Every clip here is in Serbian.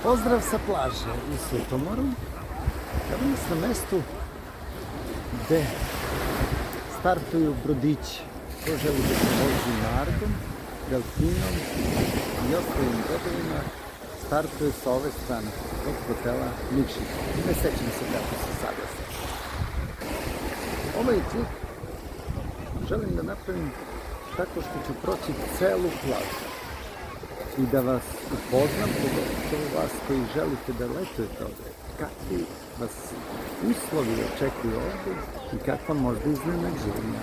Pozdrav sa plaže u Sutomoru. Evo nas na mestu gde startuju brodići. Ko želi da se vozi Nardom, Delfinom i ostalim brodovima, startuje sa ove strane, od hotela Nikšić. Ne sećam se kako se saglasa. Ovaj klip želim da napravim tako što ću proći celu plažu i da vas upoznam, pogotovo vas koji želite da letujete ovde, kakvi vas uslovi očekuju ovde i kakva možda iznenađenja.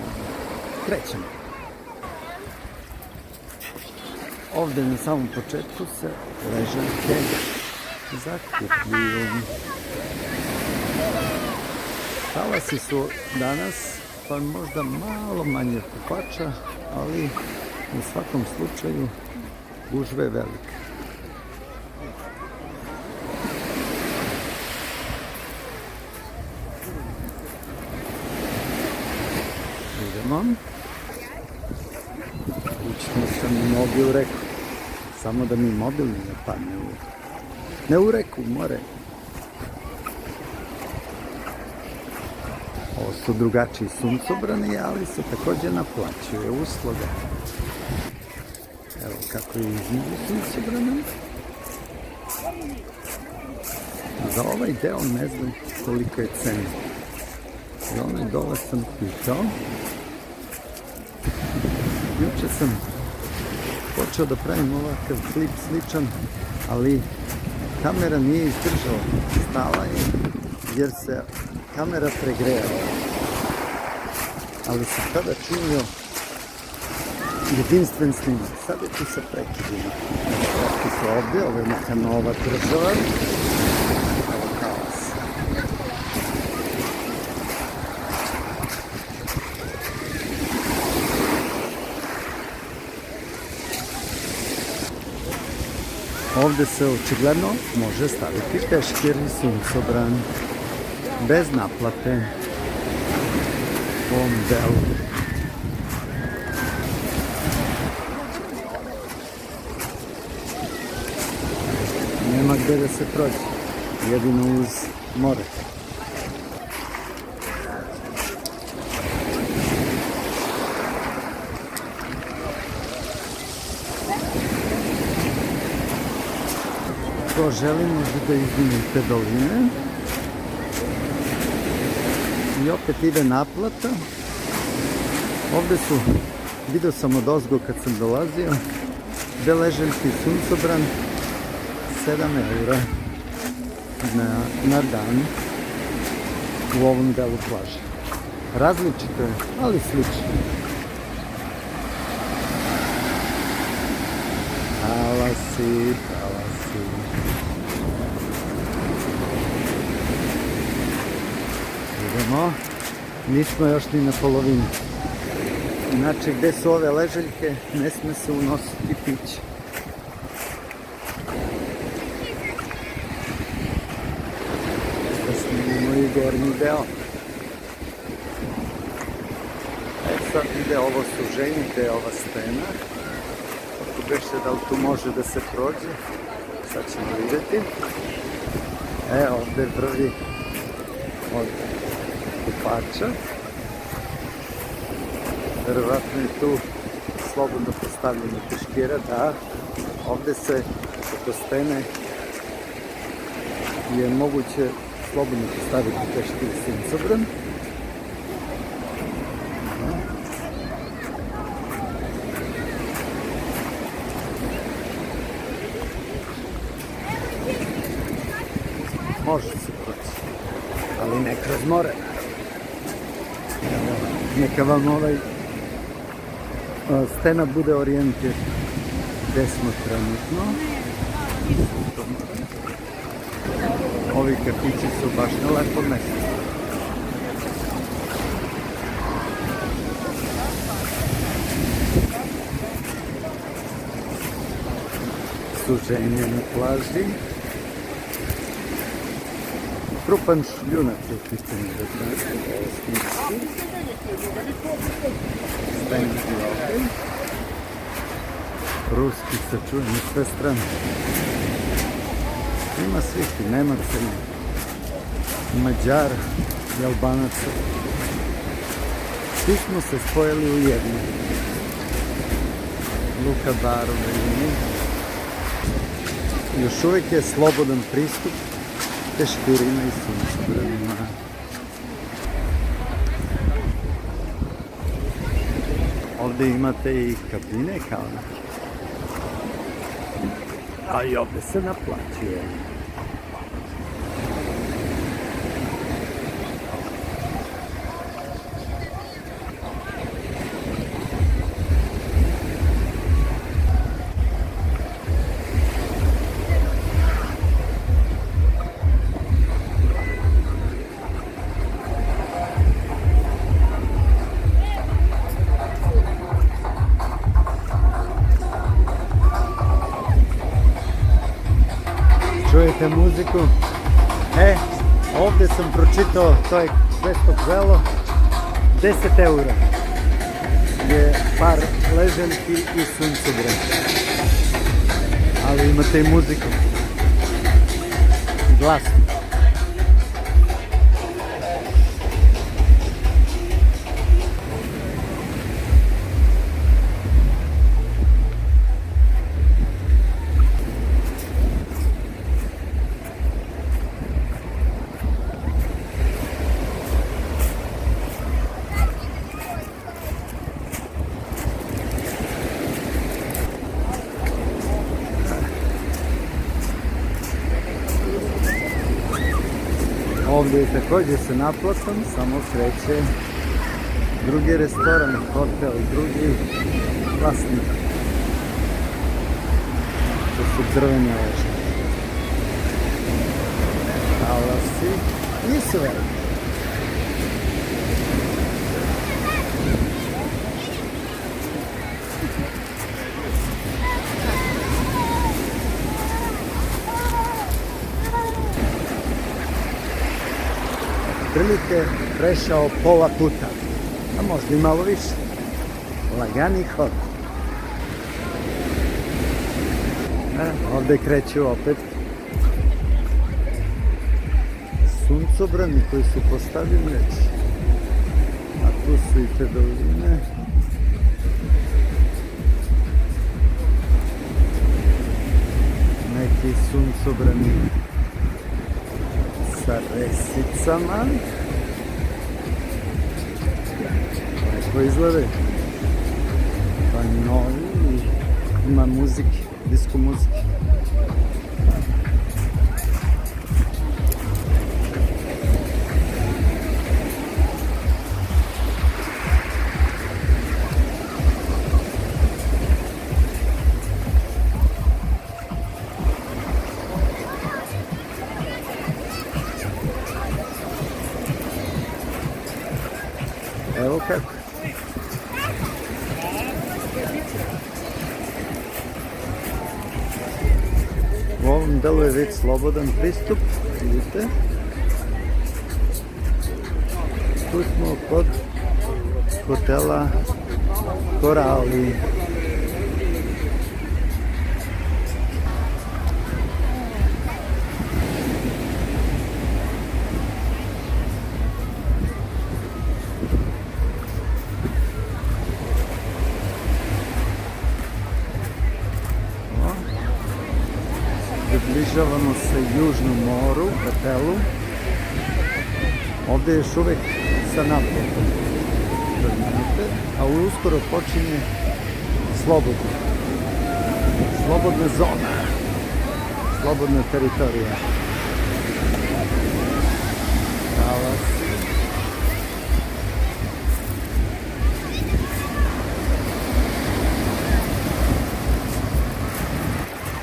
Krećemo. Ovde na samom početku se ležaljke zakupljuju. Talasi su danas pa možda malo manje kupača, ali u svakom slučaju gužva je velika. Idemo. Učinu sam mobil u reku. Samo da mi mobil ne padne ne u reku, u more. Ovo su drugačiji suncobrani, ali se također naplaćuje usluga. Evo kako je između suncobrana. Za ovaj deo ne znam koliko je cena. Za onaj dole sam pitao. Juče sam počeo da pravim ovakav klip sličan, ali kamera nije izdržala. Stala je jer se kamera pregrejala. Ali sam tada činio jedinstven snimak. Sad je tu sa prekidima. Ovdje su ovdje, ovo je neka nova država. Evo kaos. Ovdje se očigledno može staviti peškir i suncobran bez naplate u ovom delu. Nema gde da se prođe, jedino uz more. Ko želi može da izvinite doline. I opet ide naplata. Ovde su, vidio sam od ozgo kad sam dolazio, dve ležaljke i suncobran, 7 € na dan u ovom delu plaže. Različito je, ali slično. Talasi. Idemo. Nismo još ni na polovini. Inače, gde su ove ležaljke, ne sme se unositi piće. Da snimimo i gornji deo. Sad ide ovo suženje, gde je ova stena. Ako beše da li tu može da se prođe, sad ćemo vidjeti. Ovdje prvi od kupača. Verovatno je tu slobodno postavljeno peškira, da. Ovdje se oko stene je moguće slobodno postaviti peškir i suncobran. Može se proći, ali ne kroz more. Neka vam stena bude orijentir gde smo trenutno. Ovi kafići su baš na lepo mesto. Suženje na plaži. Krupan šljunak je u pitanju da znate. Stenski okej. Ruski se čuje na sve strane. Ima svih i Nemaca i Mađara i Albanaca. Svi smo se spojili u jedno. Luka Barove i mi. Još uvijek je slobodan pristup peškirima i suncobranima. Ovdje imate i kabine kao neke. A i ovdje se naplaćuje. Čujete muziku? Ovdje sam pročitao, to je Vestok Velo, 10 eura je par ležaljki i suncobran. Ali imate i muziku. Glasno. Ovdje je također se naplatom, samo kreće drugi restoran, hotel, drugi vlasnik. To su drvene leže. Talasi nisu veliki. Prilike prešao pola puta, a možda i malo više. Lagani hod. Ovdje kreću opet suncobrani koji su postavljeni već. A tu su i te doline. Neki suncobrani sa resicama. Lepo izgleda. Pa novi, ima muzike, disko muzike. Evo kako. U ovom delu je već slobodan pristup, vidite. Tu smo kod hotela Korali. Približavamo se Južnom moru, hotelu. Ovdje je još uvijek sa naplatom. A uskoro počinje slobodno. Slobodna zona. Slobodna teritorija. Talasi.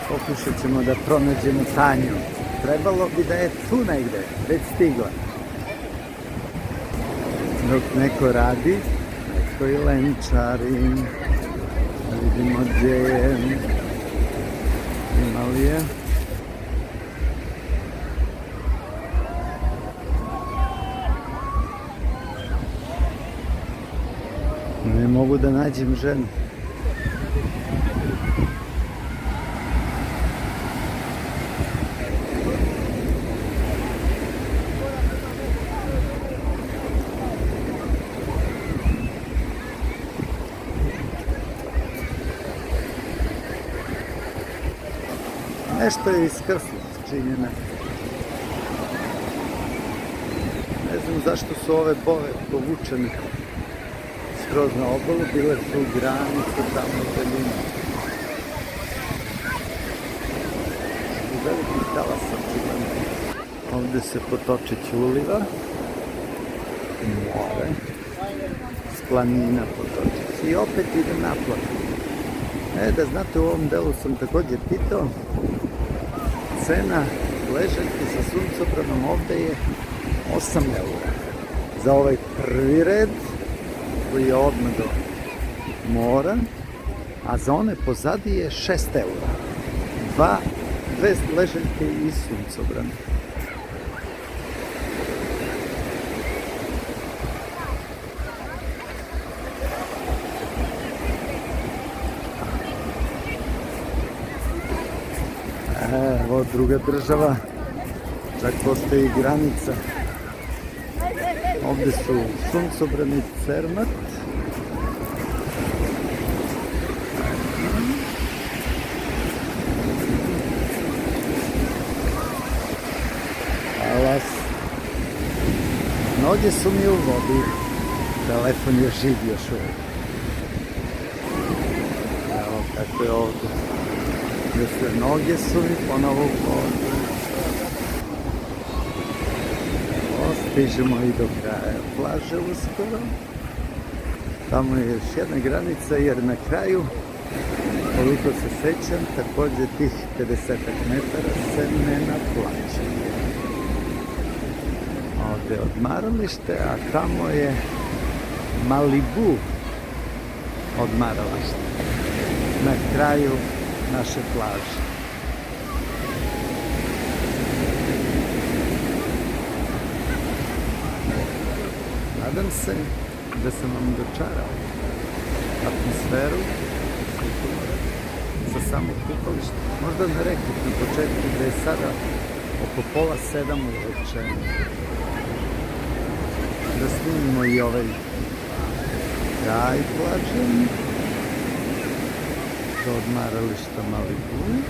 Pokušat ćemo da pronađemo Tanju. Trebalo bi da je tu negde, već stigla. Dok neko radi, neko i lenčari. Da vidimo gdje je. Ima li je? Ne mogu da nađem ženu. Nešto je iskrslo, čini me. Ne znam zašto su ove bove povučene skroz na obalu, bile su granice tamo u daljini. I veliki talasa čuvani. Ovdje se Potočić uliva. More. S planina Potočić. I opet ide naplat. Da znate, u ovom delu sam također pitao. Cena ležaljke sa suncobranom ovdje je 8 eura. Za ovaj prvi red koji je odmah do mora, a za one pozadi je 6 eura. Dve ležaljke i suncobrane. Evo druga država, čak postoji granica. Ovdje su suncobrani, Cermat. Alas. Noge su mi u vodi. Telefon je živ još uvijek. Evo kako je ovdje. Noge su mi ponovo u vodi. Stižemo i do kraja plaže uskoro. Tamo je još jedna granica jer na kraju, koliko se sećam, također tih 50 metara se ne naplaćuje. Ovdje je odmaralište, a tamo je Malibu odmaralište. Na kraju naše plaže. Nadam se da sam vam dočarao atmosferu sa samog kupališta. Možda ne rekao na početku da je sada oko 6:30 uveče. Da snimimo i ovaj kraj plaže. Do odmarališta Malibu.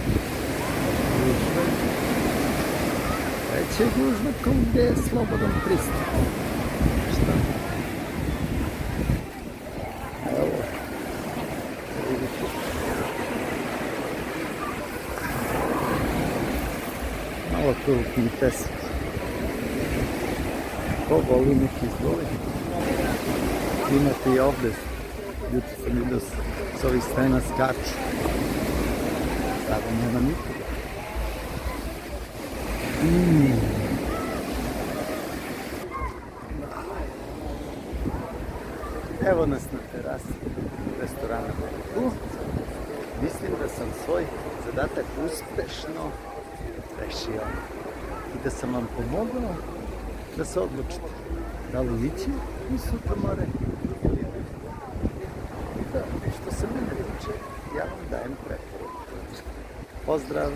Treće južno kao gdje je slobodan pristup. Evo, vidite. Malo krupni pesak. Ko voli neki izvoli. Imate i ovdje. Jutro sam vidio s ovih stena skaču. Sada nema nikoga. Evo nas na terasi restorana Malibu. Mislim da sam svoj zadatak uspešno rešio i da sam vam pomogao da se odlučite da li ići u Sutomore ili ne. Da, što se mene tiče, ja vam dajem preporuku. Pozdrav!